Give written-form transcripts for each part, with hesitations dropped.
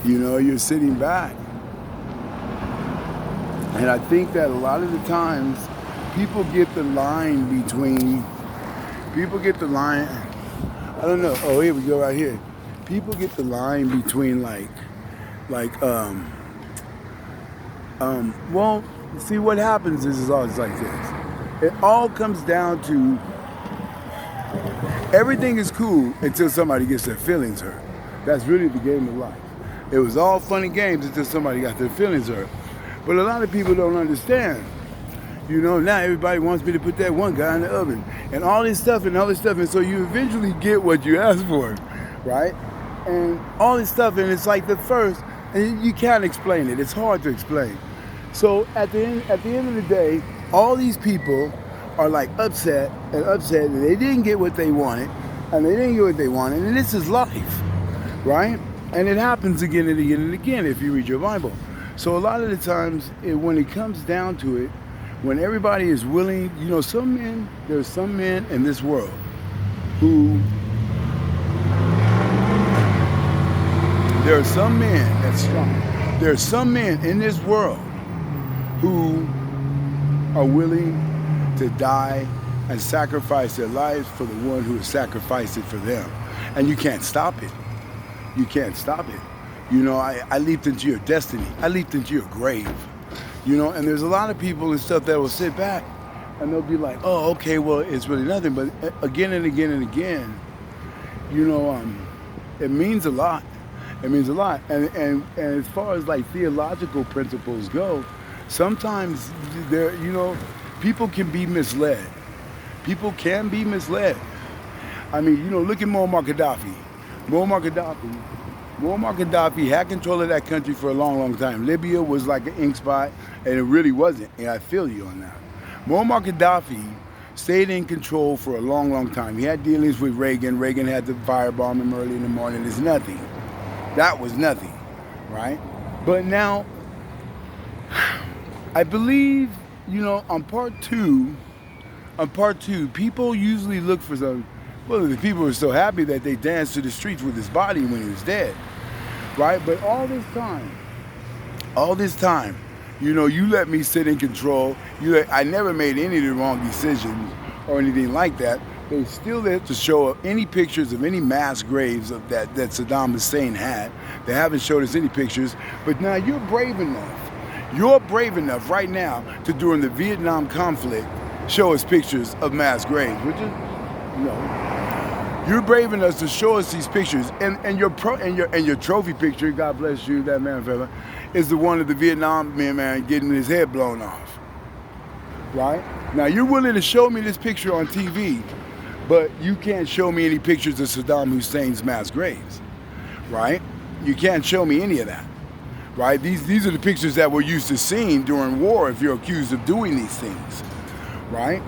You're sitting back. And I think that a lot of the times people get the line between, I don't know, oh, here we go right here. People get the line between well, see what happens is always like this. It all comes down to everything is cool until somebody gets their feelings hurt. That's really the game of life. It was all fun and games until somebody got their feelings hurt. But a lot of people don't understand. Now everybody wants me to put that one guy in the oven and all this stuff and all this stuff. And so you eventually get what you ask for, right? And all this stuff, and it's like the first, and you can't explain it. It's hard to explain. So at the end of the day, all these people are like upset and they didn't get what they wanted, and this is life, right? And it happens again and again and again if you read your Bible. So a lot of the times, when it comes down to it, when everybody is willing, there's some men in this world who, there are some men that's strong. There are some men in this world who are willing to die and sacrifice their lives for the one who has sacrificed it for them. And you can't stop it. You can't stop it. I leaped into your destiny. I leaped into your grave. And there's a lot of people and stuff that will sit back and they'll be like, oh, okay, well, it's really nothing. But again and again and again, it means a lot. It means a lot. And as far as like theological principles go, sometimes people can be misled. People can be misled. I mean, look at Muammar Gaddafi. Muammar Gaddafi had control of that country for a long, long time. Libya was like an ink spot, and it really wasn't. And I feel you on that. Muammar Gaddafi stayed in control for a long, long time. He had dealings with Reagan. Reagan had to firebomb him early in the morning. It's nothing. That was nothing, right? But now, I believe, on part two, people usually look for some. Well, the people were so happy that they danced to the streets with his body when he was dead, right? But all this time, you let me sit in control. I never made any of the wrong decisions or anything like that. They still there to show up any pictures of any mass graves of that Saddam Hussein had. They haven't showed us any pictures. But now you're brave enough. You're brave enough right now to, during the Vietnam conflict, show us pictures of mass graves, which is, you're brave enough to show us these pictures, and your trophy picture, God bless you, that man forever, is the one of the Vietnam man getting his head blown off. Right? Now you're willing to show me this picture on TV, but you can't show me any pictures of Saddam Hussein's mass graves. Right? You can't show me any of that. Right? These are the pictures that we're used to seeing during war if you're accused of doing these things. Right?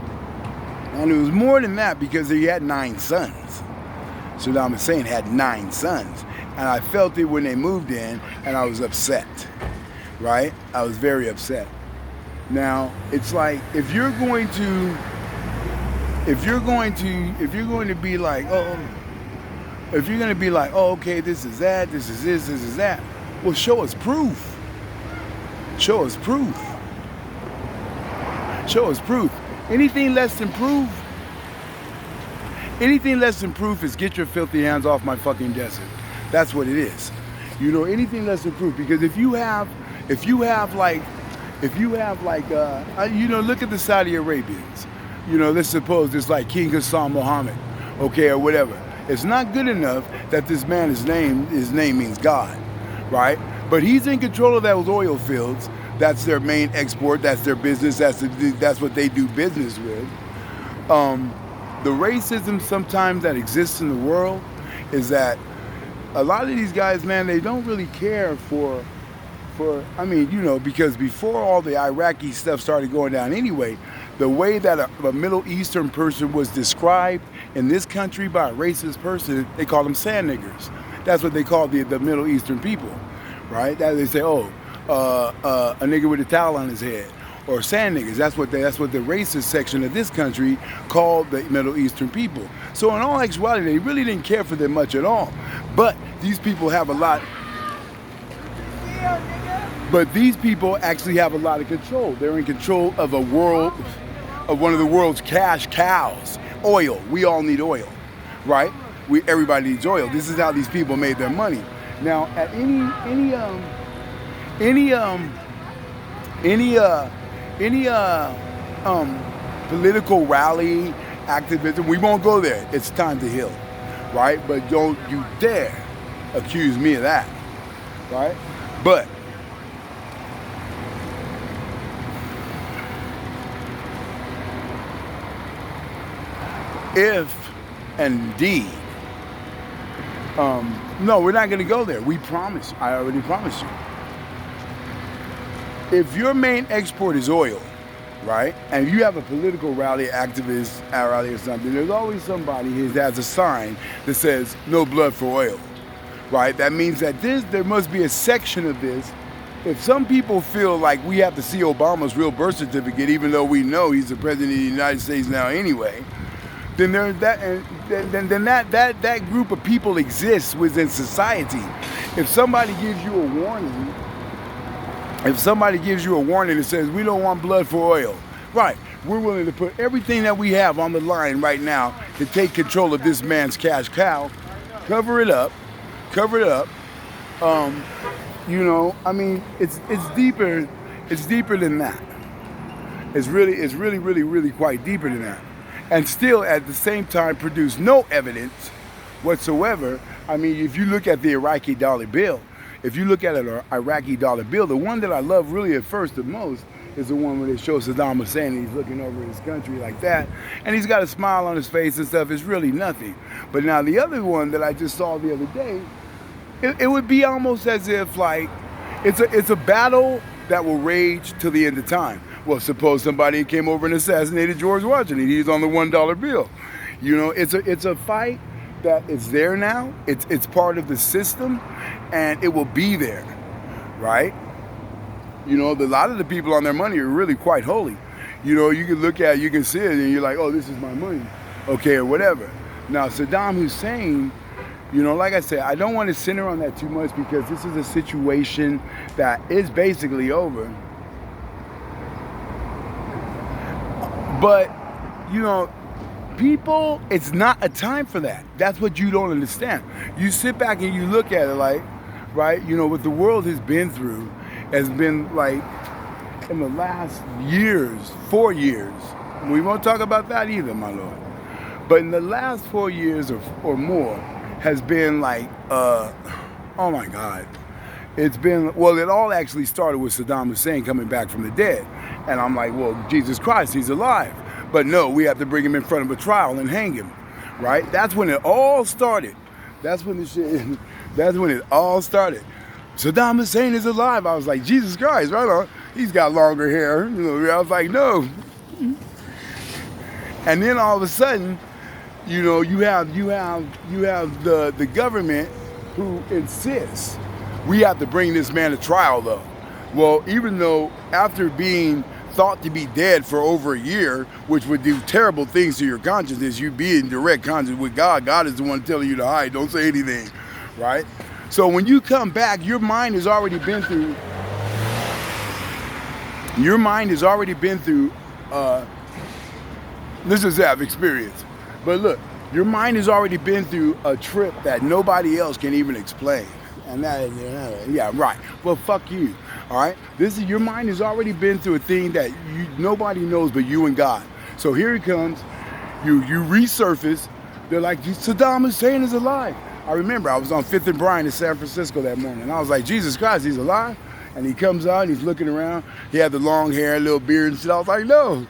And it was more than that because he had 9 sons. Saddam Hussein had 9 sons. And I felt it when they moved in, and I was upset, right? I was very upset. Now, it's like, if you're going to be like, oh, okay, this is that, this is this, this is that, well, show us proof. Show us proof. Show us proof. Anything less than proof is get your filthy hands off my fucking desert. That's what it is. Anything less than proof. Because if you have like, look at the Saudi Arabians. Let's suppose it's like King Hassan Mohammed, okay, or whatever. It's not good enough that this man, his name means God, right? But he's in control of those oil fields. That's their main export. That's their business. That's what they do business with. The racism sometimes that exists in the world is that a lot of these guys, man, they don't really care for because before all the Iraqi stuff started going down anyway, the way that a Middle Eastern person was described in this country by a racist person, they call them sand niggers. That's what they call the Middle Eastern people, right? That they say, a nigger with a towel on his head, or sand niggas. That's what the racist section of this country called the Middle Eastern people. So in all actuality, they really didn't care for them much at all. But these people have a lot But these people actually have a lot of control. They're in control of of one of the world's cash cows, oil. We all need oil, right? Everybody needs oil. This is how these people made their money. Now, at any political rally, activism, we won't go there. It's time to heal, right? But don't you dare accuse me of that, right? But if indeed, no, we're not going to go there. We promise. I already promised you. If your main export is oil, right, and you have a political rally, activist rally or something, there's always somebody who has a sign that says "No blood for oil," right? That means that there must be a section of this. If some people feel like we have to see Obama's real birth certificate, even though we know he's the president of the United States now anyway, then that group of people exists within society. If somebody gives you a warning, and says we don't want blood for oil, right? We're willing to put everything that we have on the line right now to take control of this man's cash cow, cover it up. You know, I mean, it's deeper than that. It's really quite deeper than that. And still at the same time produce no evidence whatsoever. I mean, if you look at the Iraqi dollar bill, the one that I love really at first the most is the one where they show Saddam Hussein and he's looking over his country like that, and he's got a smile on his face and stuff. It's really nothing. But now the other one that I just saw the other day, it would be almost as if like it's a battle that will rage till the end of time. Well, suppose somebody came over and assassinated George Washington. He's on the $1 bill. You know, it's a fight that is there now. It's part of the system, and it will be there, right? You know, a lot of the people on their money are really quite holy. You know, you can see it, and you're like, oh, this is my money, okay, or whatever. Now, Saddam Hussein, you know, like I said, I don't want to center on that too much because this is a situation that is basically over. But, you know, people, it's not a time for that. That's what you don't understand. You sit back and you look at it like, right, you know, what the world has been through has been like, in the last 4 years, we won't talk about that either, my lord. But in the last 4 years or more has been like, oh my God. It's been, well, it all actually started with Saddam Hussein coming back from the dead. And I'm like, well, Jesus Christ, he's alive. But no, we have to bring him in front of a trial and hang him, right? That's when it all started. That's when it all started. Saddam Hussein is alive. I was like, Jesus Christ, right on. He's got longer hair. You know, I was like, no. And then all of a sudden, you know, you have the government who insists we have to bring this man to trial, though. Well, even though after being thought to be dead for over a year, which would do terrible things to your consciousness, you be in direct contact with God. God is the one telling you to hide. Don't say anything, right? So when you come back, your mind has already been through. This is that experience. But look, your mind has already been through a trip that nobody else can even explain. And that, yeah, right. Well, fuck you. All right. Your mind has already been through a thing that nobody knows but you and God. So here he comes. You resurface. They're like, Saddam Hussein is alive. I remember I was on 5th and Bryant in San Francisco that morning. And I was like, Jesus Christ, he's alive. And he comes out and he's looking around. He had the long hair, little beard and shit. I was like, no.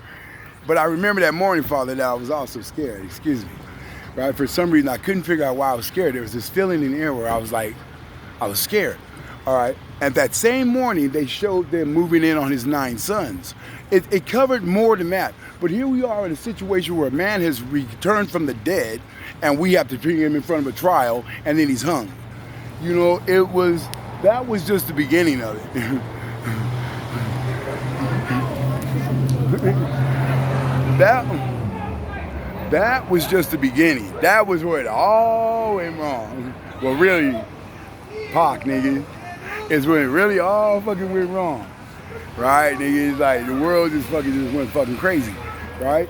But I remember that morning, Father, that I was also scared. Excuse me. Right? For some reason, I couldn't figure out why I was scared. There was this feeling in the air where I was like, I was scared. All right. And that same morning, they showed them moving in on his 9 sons. It covered more than that. But here we are in a situation where a man has returned from the dead, and we have to bring him in front of a trial, and then he's hung. You know, that was just the beginning of it. That was just the beginning. That was where it all went wrong. Well, really, Pac, nigga. It's when it really all fucking went wrong, right? Nigga, it's like the world just went fucking crazy, right?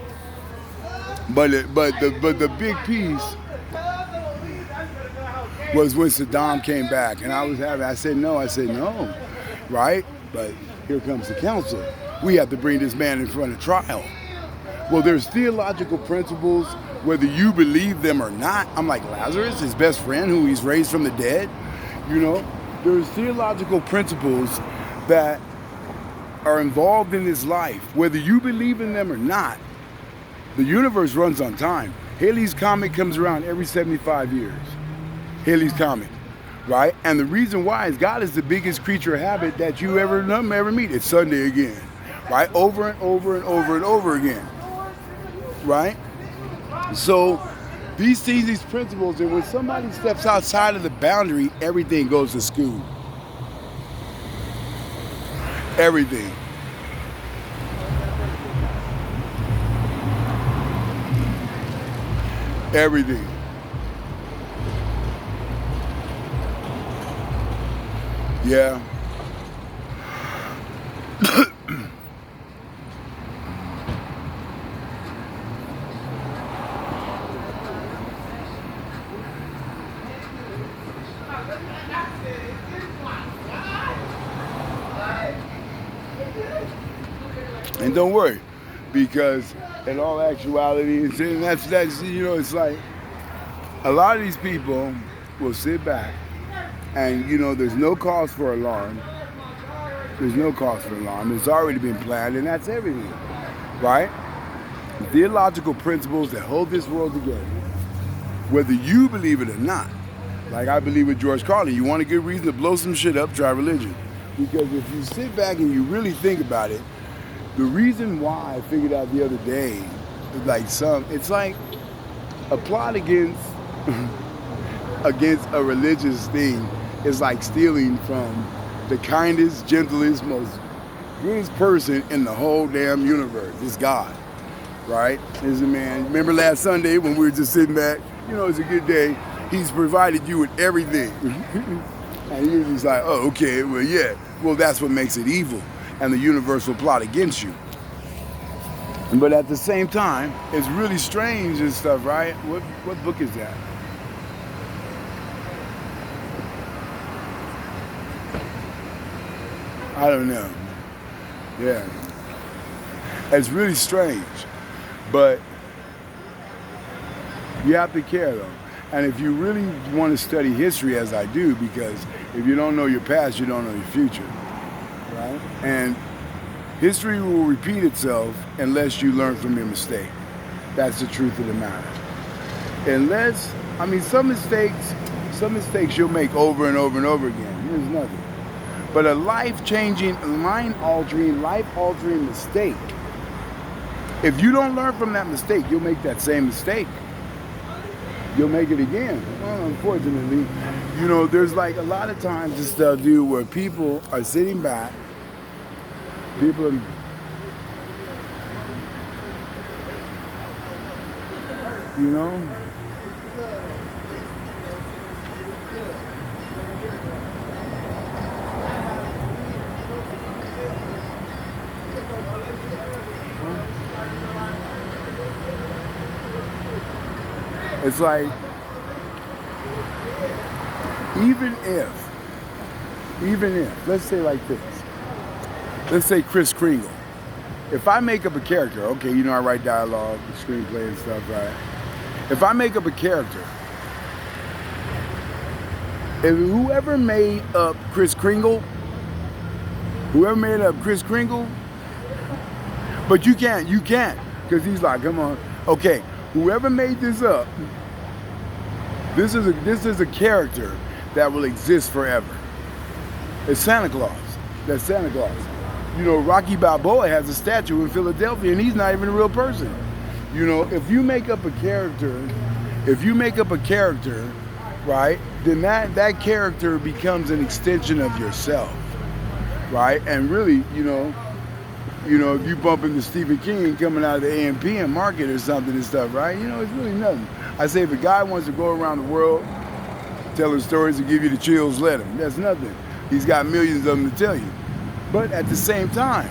But the big piece was when Saddam came back, and I said no, right? But here comes the council. We have to bring this man in front of trial. Well, there's theological principles, whether you believe them or not. I'm like Lazarus, his best friend, who he's raised from the dead. You know, there's theological principles that are involved in his life, whether you believe in them or not. The universe runs on time. Halley's Comet comes around every 75 years. Halley's Comet, right? And the reason why is God is the biggest creature of habit that you ever meet. It's Sunday again, right? Over and over and over and over again, right? So these things, these principles, and when somebody steps outside of the boundary, everything goes to school. Everything. Everything. Yeah. And don't worry, because in all actuality, and that's you know, it's like a lot of these people will sit back and, you know, there's no cause for alarm. There's no cause for alarm. It's already been planned, and that's everything, right? Theological principles that hold this world together, whether you believe it or not. Like I believe with George Carlin, you want a good reason to blow some shit up, try religion. Because if you sit back and you really think about it, the reason why I figured out the other day, it's like a plot against a religious thing is like stealing from the kindest, gentlest, most goodest person in the whole damn universe. It's God, right? It's a man. Remember last Sunday when we were just sitting back? You know, it's a good day. He's provided you with everything. And you're just like, oh, okay, well, yeah. Well, that's what makes it evil. And the universe will plot against you. But at the same time, it's really strange and stuff, right? What book is that? I don't know. Yeah. It's really strange. But you have to care, though. And if you really want to study history, as I do, because if you don't know your past, you don't know your future, right? And history will repeat itself unless you learn from your mistake. That's the truth of the matter. Some mistakes you'll make over and over and over again. There's nothing. But a life-changing, life-altering mistake, if you don't learn from that mistake, you'll make that same mistake. You'll make it again. Well, unfortunately, you know, there's like a lot of times this stuff, dude, where people are sitting back, you know, it's like, even if, let's say like this, let's say Kris Kringle. If I make up a character, okay, you know I write dialogue, screenplay and stuff, right? If I make up a character, if whoever made up Kris Kringle, but you can't, because he's like, come on, okay, whoever made this up, this is a character that will exist forever. It's Santa Claus. That's Santa Claus. You know, Rocky Balboa has a statue in Philadelphia, and he's not even a real person. You know, if you make up a character, right, then that character becomes an extension of yourself, right? And really, you know, if you bump into Stephen King coming out of the AMPM market or something and stuff, right? You know, it's really nothing. I say if a guy wants to go around the world telling stories to give you the chills, let him. That's nothing. He's got millions of them to tell you. But at the same time,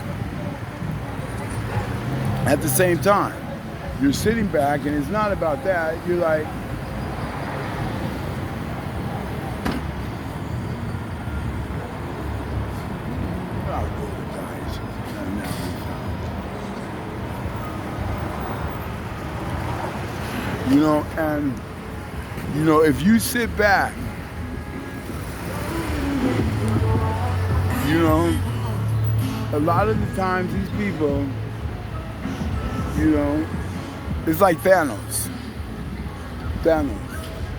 you're sitting back and it's not about that. You're like, you know, and you know, if you sit back, you know, a lot of the times these people, you know, it's like Thanos.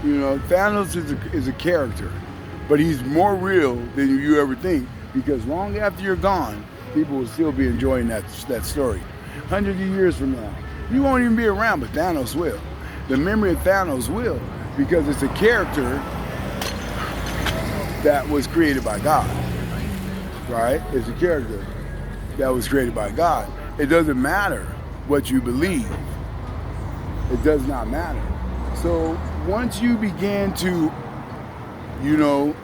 You know, Thanos is a character, but he's more real than you ever think, because long after you're gone, people will still be enjoying that story. Hundreds of years from now, you won't even be around, but Thanos will. The memory of Thanos will, because it's a character that was created by God, right? It's a character that was created by God. It doesn't matter what you believe. It does not matter. So once you begin to, you know,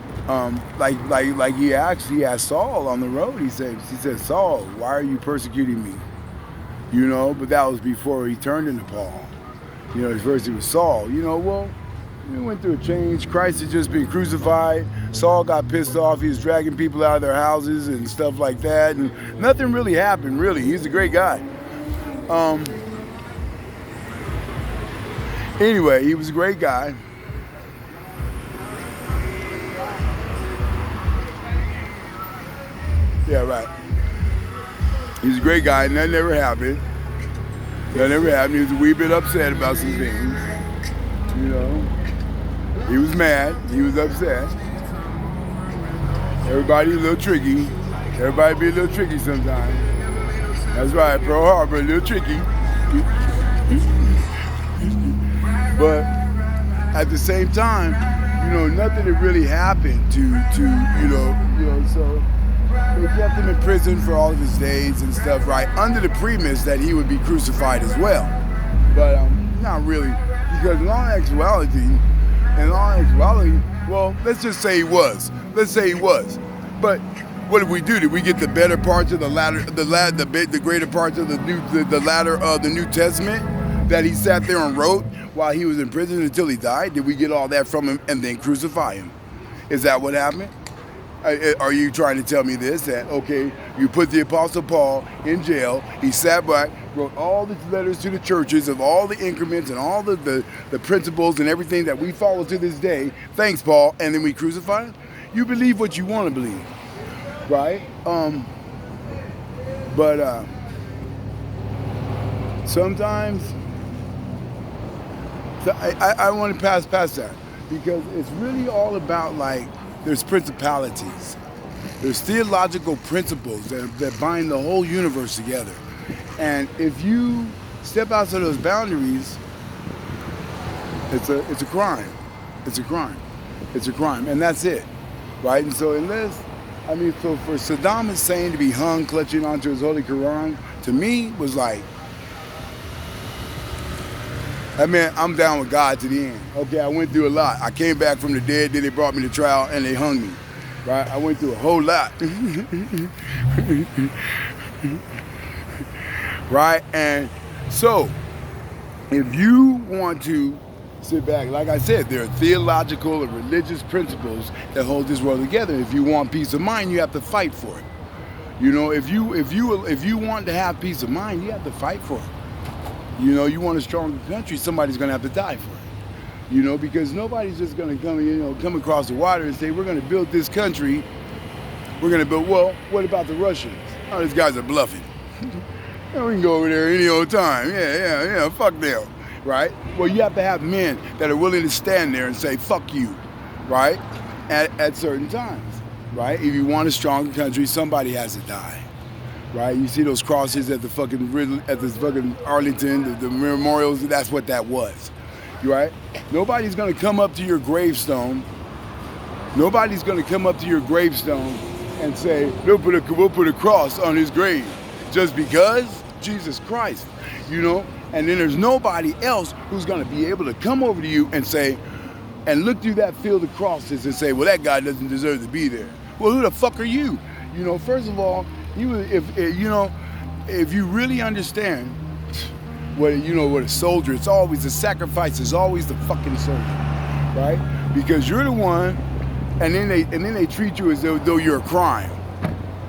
like he asked Saul on the road, he said, Saul, why are you persecuting me? You know, but that was before he turned into Paul. You know, at first he was Saul. You know, well, we went through a change. Christ had just been crucified. Saul got pissed off. He was dragging people out of their houses and stuff like that. And nothing really happened, really. He's a great guy. Anyway, he was a great guy. Yeah, right. He's a great guy, and that never happened. He was a wee bit upset about some things. You know, he was mad. He was upset. Everybody's a little tricky. Everybody be a little tricky sometimes. That's right, Pearl Harbor, a little tricky. But at the same time, you know, nothing had really happened to you know, so they kept him in prison for all of his days and stuff, right? Under the premise that he would be crucified as well. But not really, because in all actuality, well, let's just say he was. Let's say he was. But what did we do? Did we get the better parts of the greater parts of the latter of the New Testament that he sat there and wrote while he was in prison until he died? Did we get all that from him and then crucify him? Is that what happened? Are you trying to tell me this, that, okay, you put the Apostle Paul in jail, he sat back, wrote all the letters to the churches of all the increments and all the principles and everything that we follow to this day, thanks, Paul, and then we crucify him? You believe what you want to believe, right? But sometimes, I want to pass that, because it's really all about, like, there's principalities. There's theological principles that bind the whole universe together. And if you step outside those boundaries, it's a crime. It's a crime. It's a crime. And that's it. Right? And so so for Saddam Hussein to be hung clutching onto his Holy Quran, to me was like, I mean, I'm down with God to the end. Okay, I went through a lot. I came back from the dead, then they brought me to trial and they hung me. Right? I went through a whole lot. Right? And so, if you want to sit back, like I said, there are theological and religious principles that hold this world together. If you want peace of mind, you have to fight for it. You know, if you want to have peace of mind, you have to fight for it. You know, you want a stronger country, somebody's going to have to die for it. You know, because nobody's just going to come across the water and say, we're going to build this country. We're going to build, well, what about the Russians? Oh, these guys are bluffing. Yeah, we can go over there any old time. Yeah, fuck them, right? Well, you have to have men that are willing to stand there and say, fuck you, right? At certain times, right? If you want a stronger country, somebody has to die. Right, you see those crosses at the fucking Arlington, the memorials. That's what that was, right? Nobody's gonna come up to your gravestone. Nobody's gonna come up to your gravestone and say we'll put a cross on his grave just because Jesus Christ, you know. And then there's nobody else who's gonna be able to come over to you and say, and look through that field of crosses and say, well, that guy doesn't deserve to be there. Well, who the fuck are you? You know, first of all, if you really understand what a soldier, it's always the sacrifice is always the fucking soldier, right? Because you're the one, and then they treat you as though you're a crime.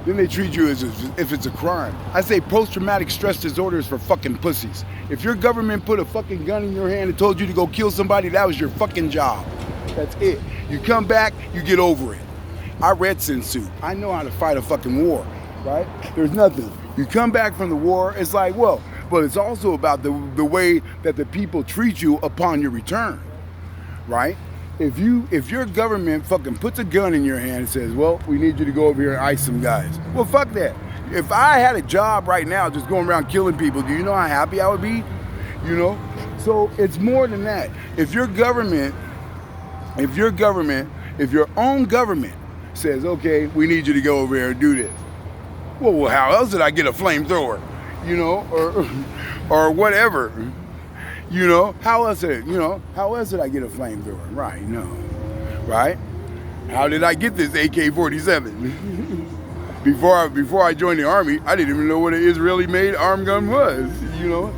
Then they treat you as if it's a crime. I say post-traumatic stress disorder is for fucking pussies. If your government put a fucking gun in your hand and told you to go kill somebody, that was your fucking job. That's it. You come back, you get over it. I read Sun Tzu. I know how to fight a fucking war, right? There's nothing. You come back from the war, it's like, well, but it's also about the way that the people treat you upon your return, right? If your government fucking puts a gun in your hand and says, well, we need you to go over here and ice some guys. Well, fuck that. If I had a job right now just going around killing people, do you know how happy I would be? You know? So it's more than that. If your own government says, okay, we need you to go over here and do this. Well, how else did I get a flamethrower? You know, or whatever. You know, how else did I get a flamethrower? Right, no. Right? How did I get this AK-47? Before I joined the Army, I didn't even know what an Israeli-made arm gun was, you know?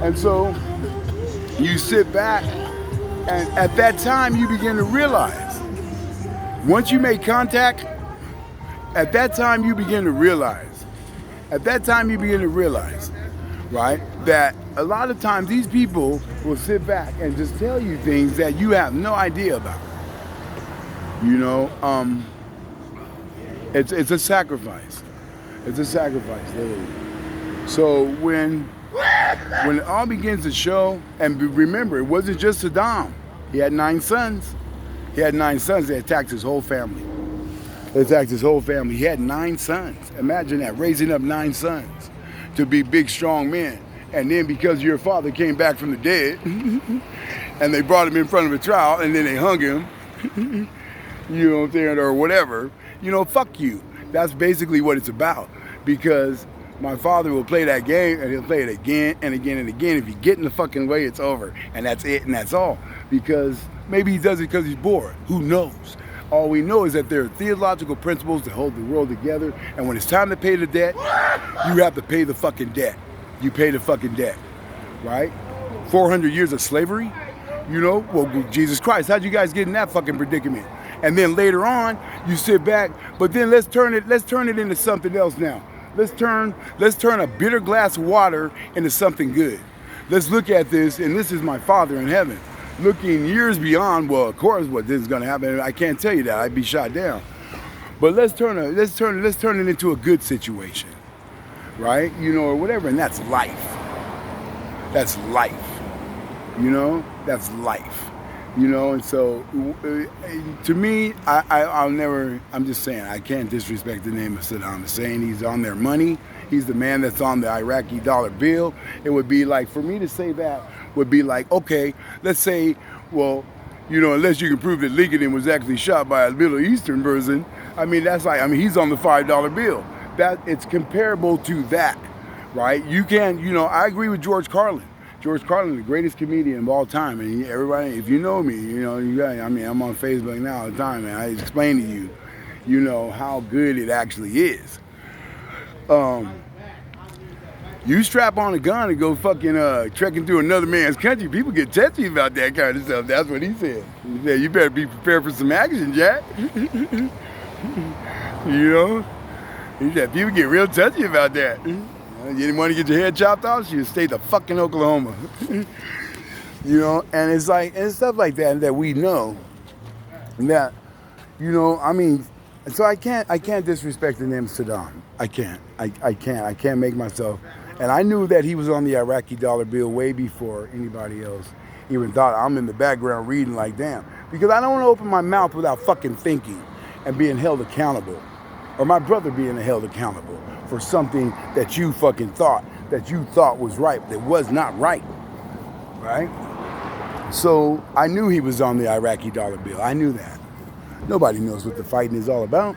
And so you sit back, and at that time you begin to realize, once you make contact, at that time you begin to realize, right, that a lot of times these people will sit back and just tell you things that you have no idea about. You know, it's a sacrifice. It's a sacrifice, literally. So when it all begins to show, and remember, it wasn't just Saddam. He had 9 sons. They attacked his whole family. He had 9 sons. Imagine that, raising up 9 sons to be big, strong men. And then because your father came back from the dead, and they brought him in front of a trial, and then they hung him, you know what I'm saying, or whatever, you know, fuck you. That's basically what it's about. Because my father will play that game, and he'll play it again and again and again. If you get in the fucking way, it's over. And that's it, and that's all. Because maybe he does it because he's bored. Who knows? All we know is that there are theological principles that hold the world together, and when it's time to pay the debt, you have to pay the fucking debt. You pay the fucking debt, right? 400 years of slavery, you know? Well, Jesus Christ, how'd you guys get in that fucking predicament? And then later on, you sit back, but then let's turn it into something else now. Let's turn a bitter glass of water into something good. Let's look at this, and this is my Father in heaven, looking years beyond, well, of course, what this is going to happen. I can't tell you that. I'd be shot down. But let's turn it into a good situation, right? You know, or whatever. And that's life. That's life. You know, that's life. You know, and so to me, I'm just saying, I can't disrespect the name of Saddam Hussein. He's on their money. He's the man that's on the Iraqi dollar bill. It would be like, for me to say that would be like, okay, let's say, well, you know, unless you can prove that Lincoln was actually shot by a Middle Eastern person, I mean, that's like, I mean, he's on the $5 bill. That it's comparable to that, right? You can, you know, I agree with George Carlin. George Carlin, the greatest comedian of all time, and everybody, if you know me, you know, you guys, I mean, I'm on Facebook now all the time, and I explain to you, you know, how good it actually is. You strap on a gun and go fucking trekking through another man's country, people get touchy about that kind of stuff. That's what he said. He said, you better be prepared for some action, Jack. You know? He said, people get real touchy about that. You didn't want to get your head chopped off, you stay to fucking Oklahoma. You know, and it's like, and stuff like that we know that, you know, I mean, so I can't disrespect the name Saddam. I can't make myself. And I knew that he was on the Iraqi dollar bill way before anybody else even thought. I'm in the background reading like, damn. Because I don't want to open my mouth without fucking thinking and being held accountable. Or my brother being held accountable for something that you fucking thought was right, that was not right. Right? So I knew he was on the Iraqi dollar bill. I knew that. Nobody knows what the fighting is all about.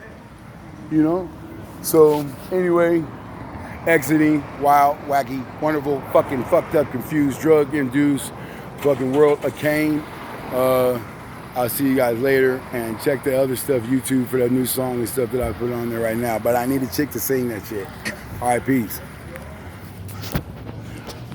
You know? So anyway, exiting, wild, wacky, wonderful, fucking fucked up, confused, drug-induced fucking world of Cain. I'll see you guys later, and check the other stuff, YouTube, for that new song and stuff that I put on there right now. But I need a chick to sing that shit. All right, peace.